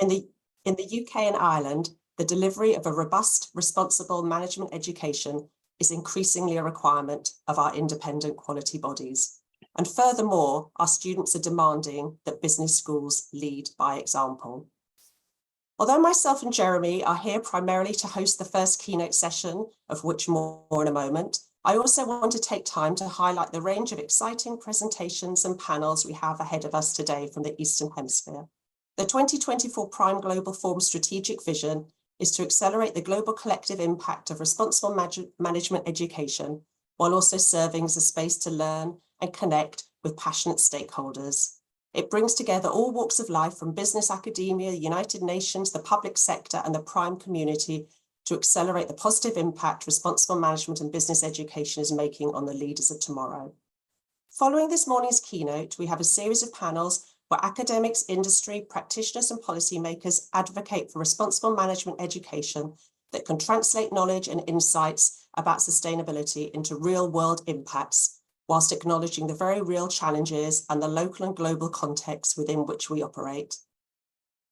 In the UK and Ireland, the delivery of a robust, responsible management education is increasingly a requirement of our independent quality bodies. And furthermore, our students are demanding that business schools lead by example. Although myself and Jeremy are here primarily to host the first keynote session, of which more in a moment, I also want to take time to highlight the range of exciting presentations and panels we have ahead of us today from the Eastern Hemisphere. The 2024 Prime Global Forum strategic vision is to accelerate the global collective impact of responsible management education, while also serving as a space to learn and connect with passionate stakeholders. It brings together all walks of life, from business, academia, the United Nations, the public sector, and the Prime community, to accelerate the positive impact responsible management and business education is making on the leaders of tomorrow. Following this morning's keynote, we have a series of panels where academics, industry, practitioners, and policymakers advocate for responsible management education that can translate knowledge and insights about sustainability into real-world impacts, whilst acknowledging the very real challenges and the local and global contexts within which we operate.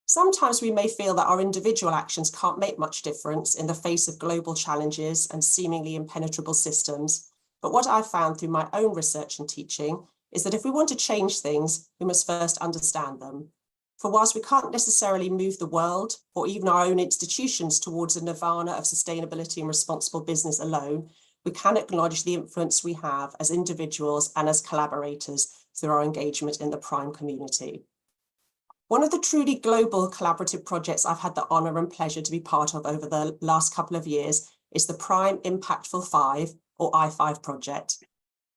Sometimes we may feel that our individual actions can't make much difference in the face of global challenges and seemingly impenetrable systems, but what I've found through my own research and teaching is that if we want to change things, we must first understand them. For whilst we can't necessarily move the world or even our own institutions towards a nirvana of sustainability and responsible business alone, we can acknowledge the influence we have as individuals and as collaborators through our engagement in the Prime community. One of the truly global collaborative projects I've had the honour and pleasure to be part of over the last couple of years is the Prime Impactful 5, or I5 project.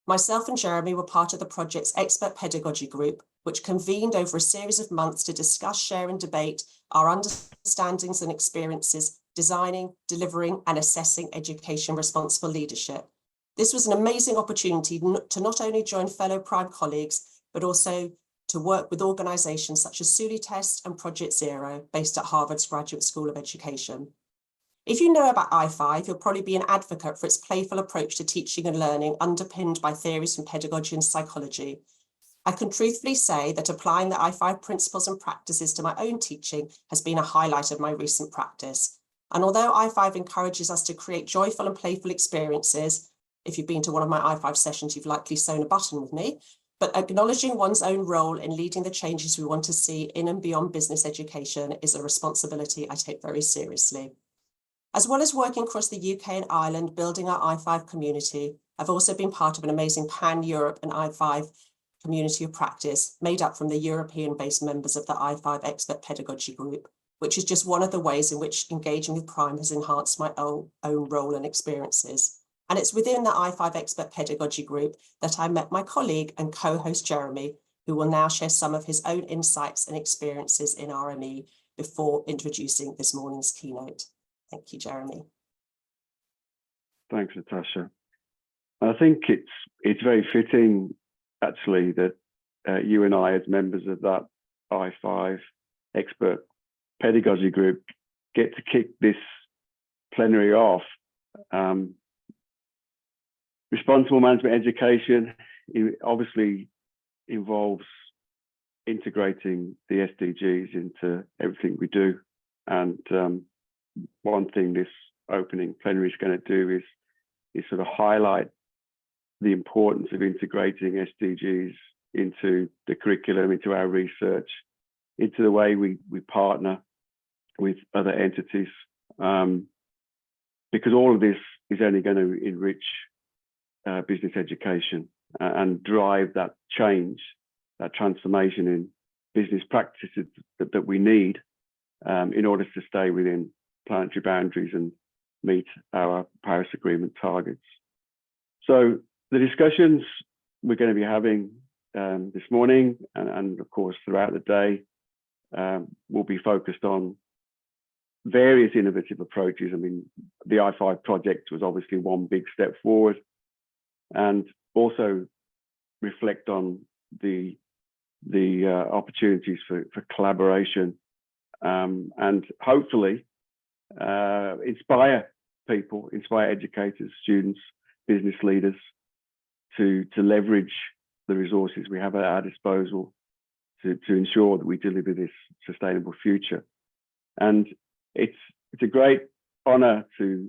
Myself and Jeremy were part of the project's expert pedagogy group, which convened over a series of months to discuss, share and debate our understandings and experiences designing, delivering and assessing education responsible leadership. This was an amazing opportunity to not only join fellow Prime colleagues, but also to work with organisations such as Suli Test and Project Zero, based at Harvard's Graduate School of Education. If you know about I5, you'll probably be an advocate for its playful approach to teaching and learning, underpinned by theories from pedagogy and psychology. I can truthfully say that applying the I5 principles and practices to my own teaching has been a highlight of my recent practice. And although I5 encourages us to create joyful and playful experiences, if you've been to one of my I5 sessions, you've likely sewn a button with me, but acknowledging one's own role in leading the changes we want to see in and beyond business education is a responsibility I take very seriously. As well as working across the UK and Ireland, building our I5 community, I've also been part of an amazing Pan-Europe and I5 community of practice made up from the European-based members of the I5 Expert Pedagogy Group, which is just one of the ways in which engaging with Prime has enhanced my own role and experiences. And it's within the I5 Expert Pedagogy Group that I met my colleague and co-host Jeremy, who will now share some of his own insights and experiences in RME before introducing this morning's keynote. Thank you, Jeremy. Thanks, Natasha. I think it's very fitting, actually, that you and I, as members of that I5 Expert Pedagogy Group, get to kick this plenary off. Responsible management education obviously involves integrating the SDGs into everything we do. And one thing this opening plenary is going to do is sort of highlight the importance of integrating SDGs into the curriculum, into our research, into the way we partner with other entities, because all of this is only going to enrich business education and drive that change, that transformation in business practices that we need in order to stay within planetary boundaries and meet our Paris Agreement targets. So the discussions we're going to be having this morning and of course throughout the day will be focused on various innovative approaches. I mean, the I5 project was obviously one big step forward, and also reflect on the opportunities for collaboration and hopefully inspire people, inspire educators, students, business leaders to leverage the resources we have at our disposal to ensure that we deliver this sustainable future. And it's a great honor to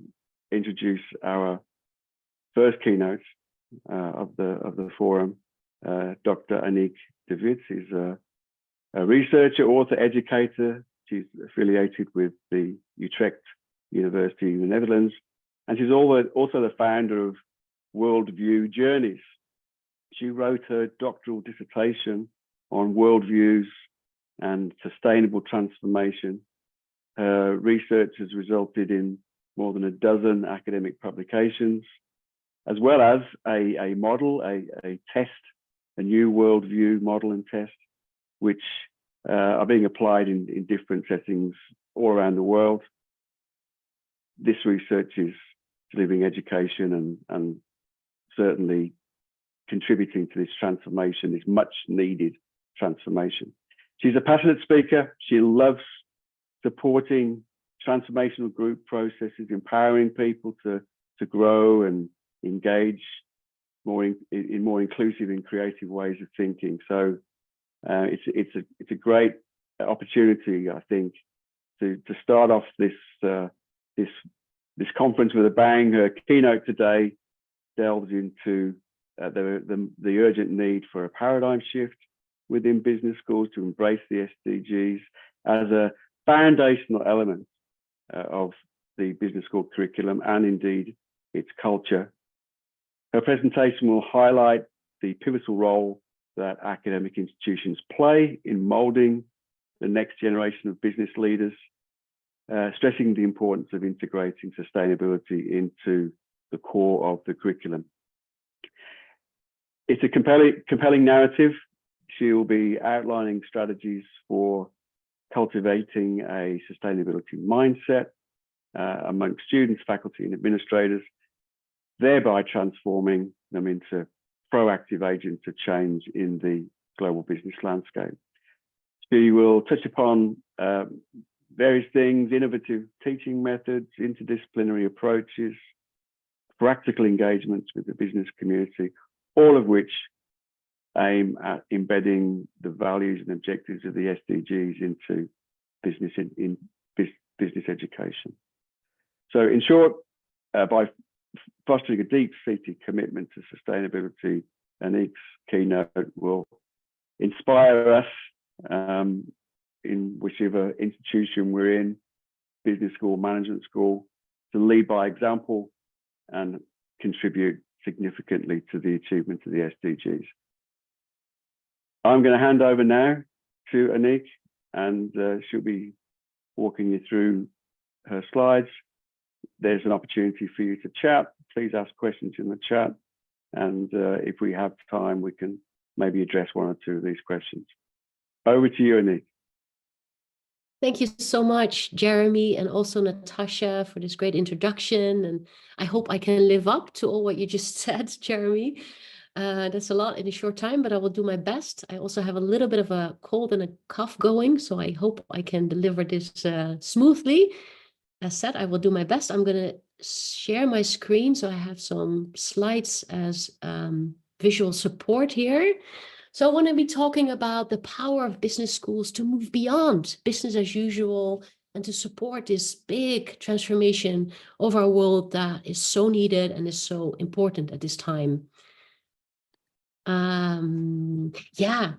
introduce our first keynote of the forum, Dr. Aniek de Wit. Is a researcher, author, educator. She's affiliated with the Utrecht University in the Netherlands, and she's also the founder of Worldview Journeys. She wrote her doctoral dissertation on worldviews and sustainable transformation. Her research has resulted in more than a dozen academic publications, as well as a model, a test, a new worldview model and test, which are being applied in different settings all around the world. This research is delivering education and certainly contributing to this transformation, this much needed transformation. She's a passionate speaker. She loves supporting transformational group processes, empowering people to grow and engage in more inclusive and creative ways of thinking. So it's a great opportunity, I think, to start off this conference with a bang. Her keynote today delves into the urgent need for a paradigm shift within business schools to embrace the SDGs as a foundational element of the business school curriculum and indeed its culture. Her presentation will highlight the pivotal role that academic institutions play in molding the next generation of business leaders, stressing the importance of integrating sustainability into the core of the curriculum. It's a compelling narrative. She will be outlining strategies for cultivating a sustainability mindset amongst students, faculty, and administrators, thereby transforming them into proactive agents of change in the global business landscape. She will touch upon various things: innovative teaching methods, interdisciplinary approaches, practical engagements with the business community, all of which aim at embedding the values and objectives of the SDGs into business business education. So in short, by fostering a deep-seated commitment to sustainability, Aniek's keynote will inspire us in whichever institution we're in, business school, management school, to lead by example and contribute significantly to the achievement of the SDGs. I'm going to hand over now to Aniek, and she'll be walking you through her slides. There's an opportunity for you to chat. Please ask questions in the chat, and if we have time, we can maybe address one or two of these questions. Over to you, Aniek. Thank you so much, Jeremy, and also Natasha, for this great introduction. And I hope I can live up to all what you just said, Jeremy. That's a lot in a short time, but I will do my best. I also have a little bit of a cold and a cough going, so I hope I can deliver this smoothly. As said, I will do my best. I'm going to share my screen, so I have some slides as visual support here. So I want to be talking about the power of business schools to move beyond business as usual and to support this big transformation of our world that is so needed and is so important at this time. Yeah.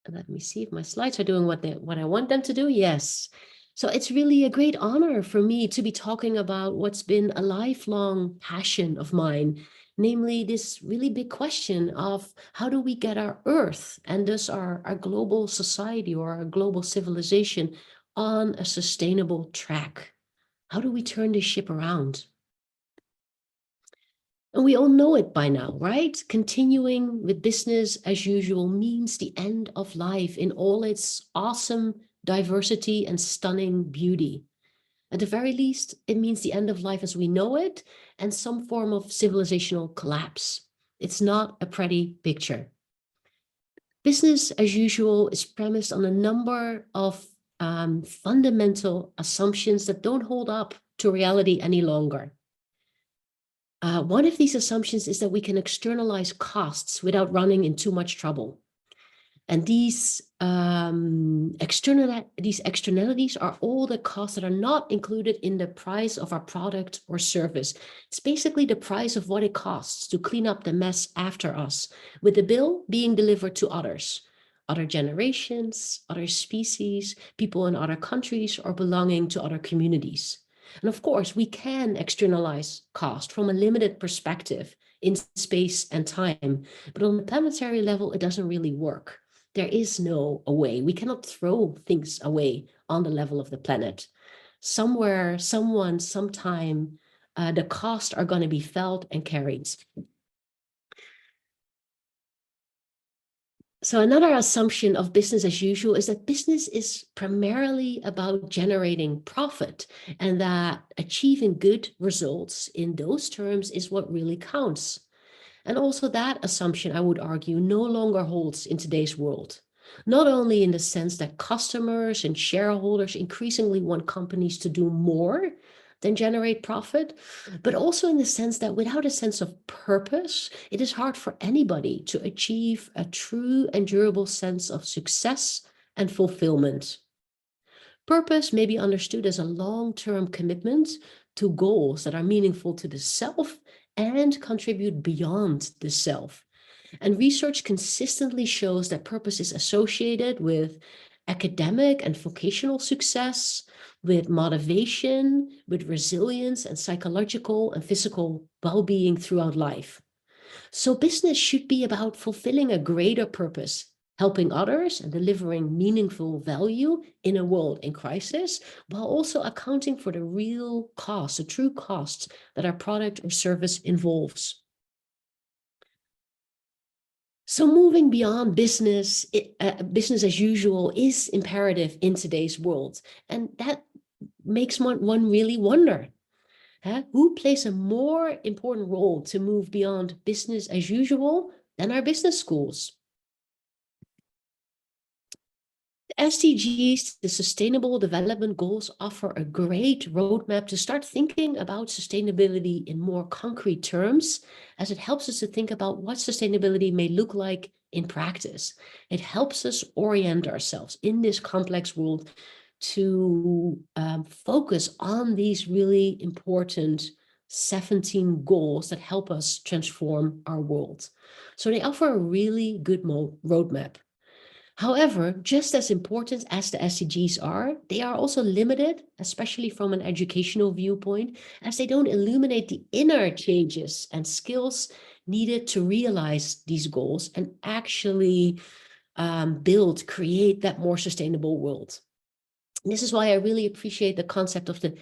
Let me see if my slides are doing what I want them to do. Yes. So it's really a great honor for me to be talking about what's been a lifelong passion of mine, namely this really big question of how do we get our Earth and thus our global society or our global civilization on a sustainable track? How do we turn this ship around? And we all know it by now, right? Continuing with business as usual means the end of life in all its awesome diversity and stunning beauty. At the very least, it means the end of life as we know it and some form of civilizational collapse. It's not a pretty picture. Business as usual is premised on a number of fundamental assumptions that don't hold up to reality any longer. One of these assumptions is that we can externalize costs without running in too much trouble. And these these externalities are all the costs that are not included in the price of our product or service. It's basically the price of what it costs to clean up the mess after us, with the bill being delivered to others, other generations, other species, people in other countries, or belonging to other communities. And of course, we can externalize cost from a limited perspective in space and time, but on the planetary level, it doesn't really work. There is no away. We cannot throw things away on the level of the planet. Somewhere, someone, sometime, the costs are going to be felt and carried. So another assumption of business as usual is that business is primarily about generating profit, and that achieving good results in those terms is what really counts. And also that assumption, I would argue, no longer holds in today's world. Not only in the sense that customers and shareholders increasingly want companies to do more than generate profit, but also in the sense that without a sense of purpose, it is hard for anybody to achieve a true and durable sense of success and fulfillment. Purpose may be understood as a long-term commitment to goals that are meaningful to the self and contribute beyond the self. And research consistently shows that purpose is associated with academic and vocational success, with motivation, with resilience, and psychological and physical well-being throughout life. So business should be about fulfilling a greater purpose, helping others and delivering meaningful value in a world in crisis, while also accounting for the real cost, the true costs that our product or service involves. So moving beyond business, business as usual is imperative in today's world. And that makes one really wonder, who plays a more important role to move beyond business as usual than our business schools? The SDGs, the Sustainable Development Goals, offer a great roadmap to start thinking about sustainability in more concrete terms, as it helps us to think about what sustainability may look like in practice. It helps us orient ourselves in this complex world to focus on these really important 17 goals that help us transform our world. So they offer a really good roadmap. However, just as important as the SDGs are, they are also limited, especially from an educational viewpoint, as they don't illuminate the inner changes and skills needed to realize these goals and actually create that more sustainable world. And this is why I really appreciate the concept of the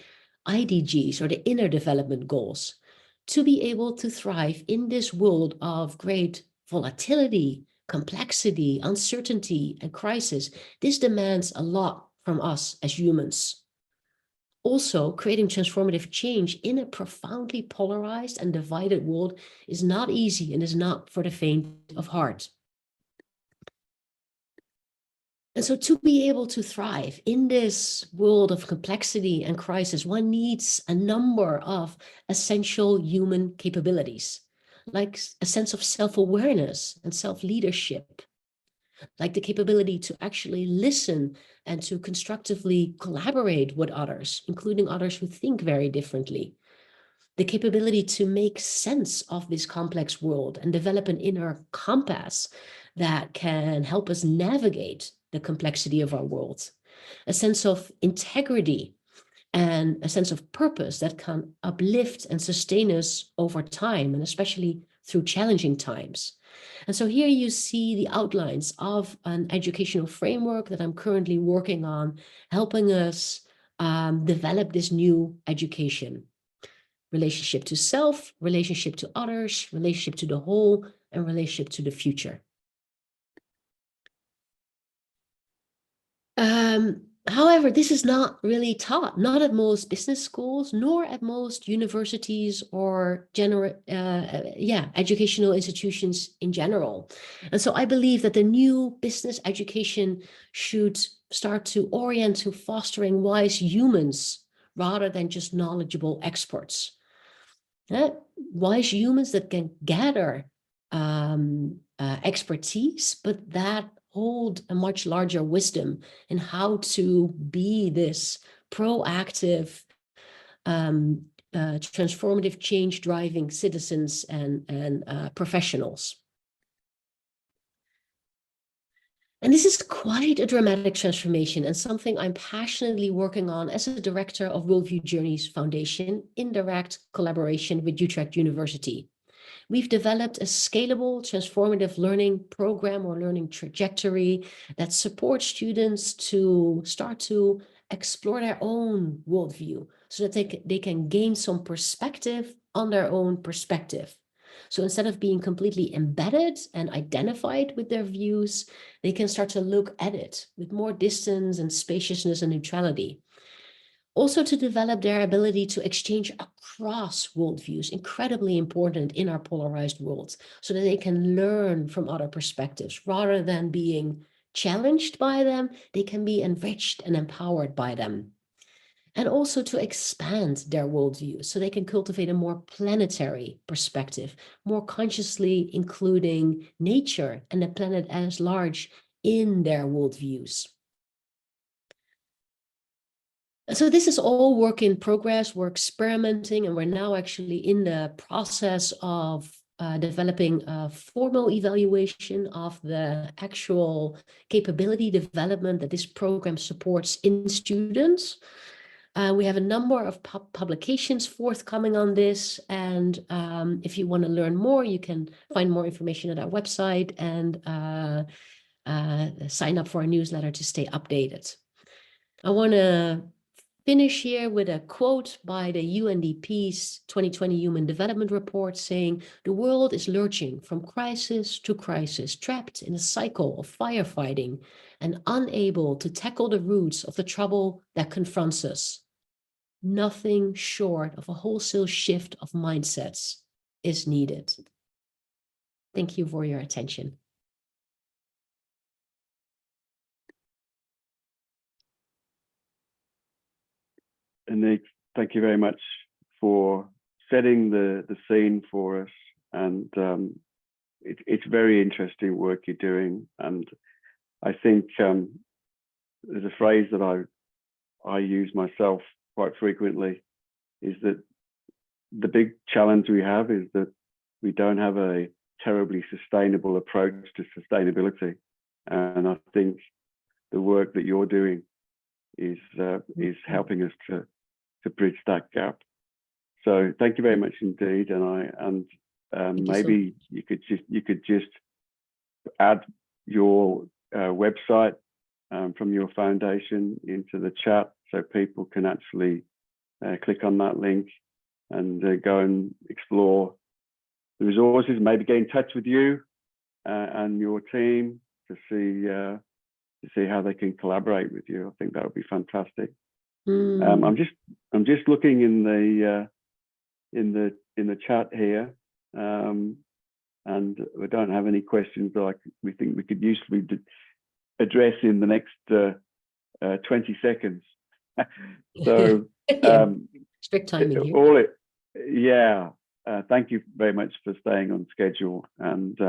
IDGs, or the inner development goals, to be able to thrive in this world of great volatility, complexity, uncertainty, and crisis. This demands a lot from us as humans. Also, creating transformative change in a profoundly polarized and divided world is not easy and is not for the faint of heart. And so to be able to thrive in this world of complexity and crisis, one needs a number of essential human capabilities, like a sense of self-awareness and self-leadership, like the capability to actually listen and to constructively collaborate with others, including others who think very differently, the capability to make sense of this complex world and develop an inner compass that can help us navigate the complexity of our world, a sense of integrity and a sense of purpose that can uplift and sustain us over time, and especially through challenging times. And so here you see the outlines of an educational framework that I'm currently working on, helping us develop this new education. Relationship to self, relationship to others, relationship to the whole, and relationship to the future. However, this is not really taught, not at most business schools, nor at most universities or educational institutions in general. And so I believe that the new business education should start to orient to fostering wise humans rather than just knowledgeable experts. Wise humans that can gather expertise, but that hold a much larger wisdom in how to be this proactive, transformative change driving citizens and professionals. And this is quite a dramatic transformation and something I'm passionately working on as a director of Worldview Journeys Foundation in direct collaboration with Utrecht University. We've developed a scalable, transformative learning program or learning trajectory that supports students to start to explore their own worldview so that they can gain some perspective on their own perspective. So instead of being completely embedded and identified with their views, they can start to look at it with more distance and spaciousness and neutrality. Also to develop their ability to exchange across worldviews, incredibly important in our polarized world, so that they can learn from other perspectives rather than being challenged by them. They can be enriched and empowered by them. And also to expand their worldview so they can cultivate a more planetary perspective, more consciously including nature and the planet as large in their worldviews. So this is all work in progress. We're experimenting, and we're now actually in the process of developing a formal evaluation of the actual capability development that this program supports in students. We have a number of publications forthcoming on this, and if you want to learn more, you can find more information at our website and sign up for our newsletter to stay updated. I want to finish here with a quote by the UNDP's 2020 Human Development Report saying, "The world is lurching from crisis to crisis, trapped in a cycle of firefighting and unable to tackle the roots of the trouble that confronts us. Nothing short of a wholesale shift of mindsets is needed." Thank you for your attention. Nick, thank you very much for setting the scene for us. And it's very interesting work you're doing. And I think there's a phrase that I use myself quite frequently, is that the big challenge we have is that we don't have a terribly sustainable approach to sustainability. And I think the work that you're doing is helping us to bridge that gap. So thank you very much indeed. And maybe you could just add your website from your foundation into the chat so people can actually click on that link and go and explore the resources, maybe get in touch with you and your team to see how they can collaborate with you. I think that would be fantastic. I'm just looking in the chat here, and we don't have any questions that we think we could usefully address in the next 20 seconds. So strict timing here. Thank you very much for staying on schedule. And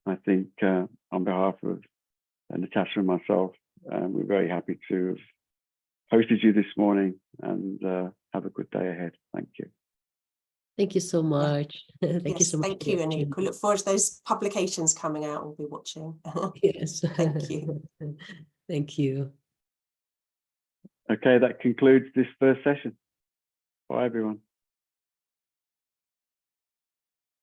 I think on behalf of Natasha and myself, we're very happy to have hosted you this morning, and have a good day ahead. Thank you. Thank you so much. Thank you so much. Thank you, Anouk. We look forward to those publications coming out. We'll be watching. Yes. Thank you. Thank you. Okay, that concludes this first session. Bye, everyone.